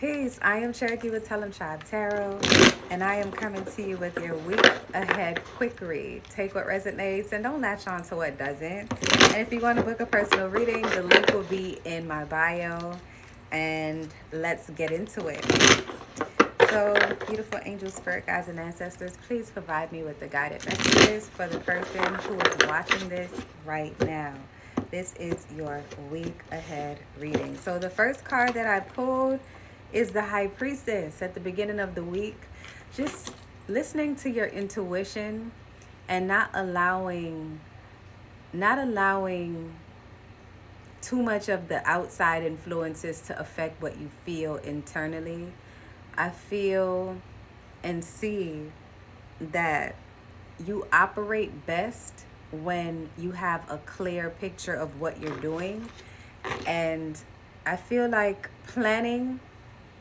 Peace. I am Cherokee with Tell 'em Tribe Tarot, and I am coming to you with your week ahead quick read. Take what resonates and don't latch on to what doesn't. And if you want to book a personal reading, the link will be in my bio. And let's get into it. So, beautiful angels, spirit guides, and ancestors, please provide me with the guided messages for the person who is watching this right now. This is your week ahead reading. So the first card that I pulled is the High Priestess. At the beginning of the week, just listening to your intuition and not allowing too much of the outside influences to affect what you feel internally. I feel and see that you operate best when you have a clear picture of what you're doing. And I feel like planning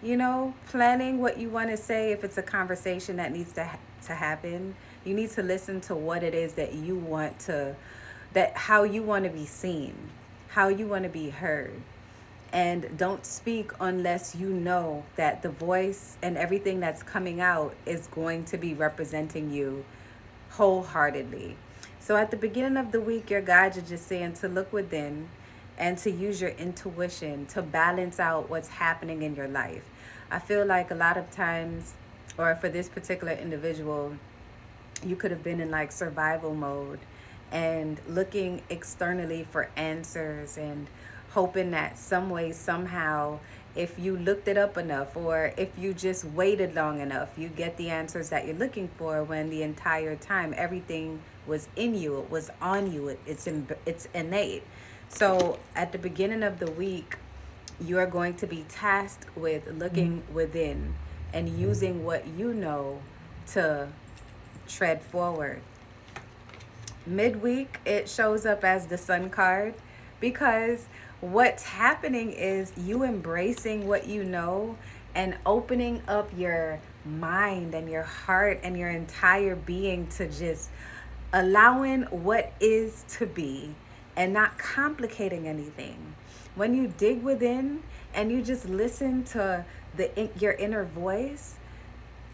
what you want to say. If it's a conversation that needs to happen, you need to listen to what it is that you want to, how you want to be seen, how you want to be heard. And don't speak unless you know that the voice and everything that's coming out is going to be representing you wholeheartedly. So at the beginning of the week, your guides are just saying to look within and to use your intuition to balance out what's happening in your life. I feel like a lot of times, or for this particular individual, you could have been in like survival mode and looking externally for answers and hoping that some way, somehow, if you looked it up enough or if you just waited long enough, you get the answers that you're looking for, when the entire time everything was in you, it was on you, it's innate. So at the beginning of the week, you are going to be tasked with looking within and using what you know to tread forward. Midweek, it shows up as the Sun card, because what's happening is you embracing what you know and opening up your mind and your heart and your entire being to just allowing what is to be and not complicating anything. When you dig within and you just listen to your inner voice,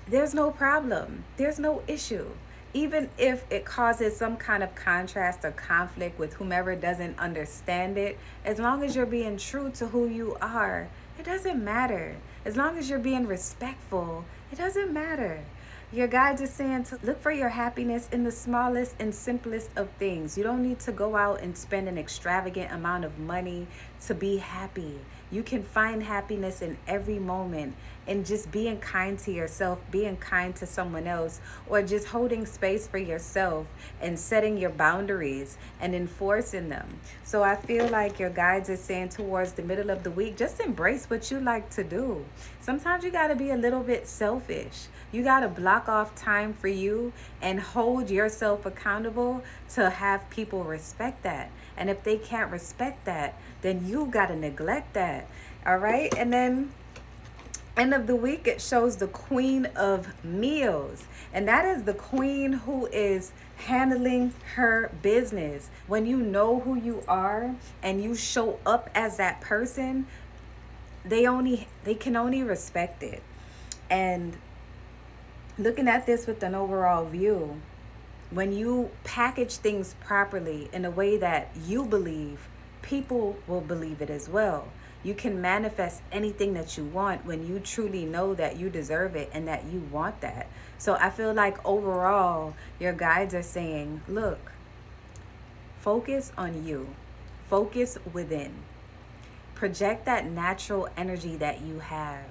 there's no problem. There's no issue. Even if it causes some kind of contrast or conflict with whomever doesn't understand it, as long as you're being true to who you are, it doesn't matter. As long as you're being respectful, it doesn't matter. Your guides are saying to look for your happiness in the smallest and simplest of things. You don't need to go out and spend an extravagant amount of money to be happy. You can find happiness in every moment, and just being kind to yourself, being kind to someone else, or just holding space for yourself and setting your boundaries and enforcing them. So I feel like your guides are saying towards the middle of the week, just embrace what you like to do. Sometimes you got to be a little bit selfish. You got to block off time for you and hold yourself accountable to have people respect that. And if they can't respect that, then you got to neglect that. All right. And then end of the week, it shows the Queen of Meals. And that is the queen who is handling her business. When you know who you are and you show up as that person, they can only respect it. And looking at this with an overall view, when you package things properly in a way that you believe, people will believe it as well. You can manifest anything that you want when you truly know that you deserve it and that you want that. So I feel like overall, your guides are saying, look, focus on you. Focus within. Project that natural energy that you have.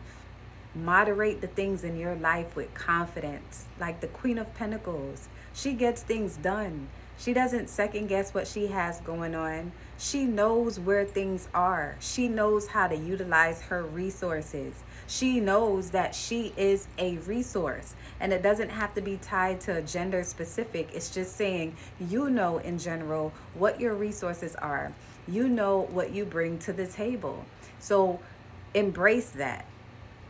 Moderate the things in your life with confidence. Like the Queen of Pentacles, she gets things done. She doesn't second guess what she has going on. She knows where things are. She knows how to utilize her resources. She knows that she is a resource, and it doesn't have to be tied to a gender specific. It's just saying, you know, in general, what your resources are. You know what you bring to the table. So embrace that,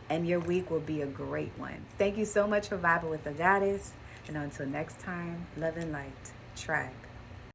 and your week will be a great one. Thank you so much for vibing with the goddess. And until next time, love and light, tribe.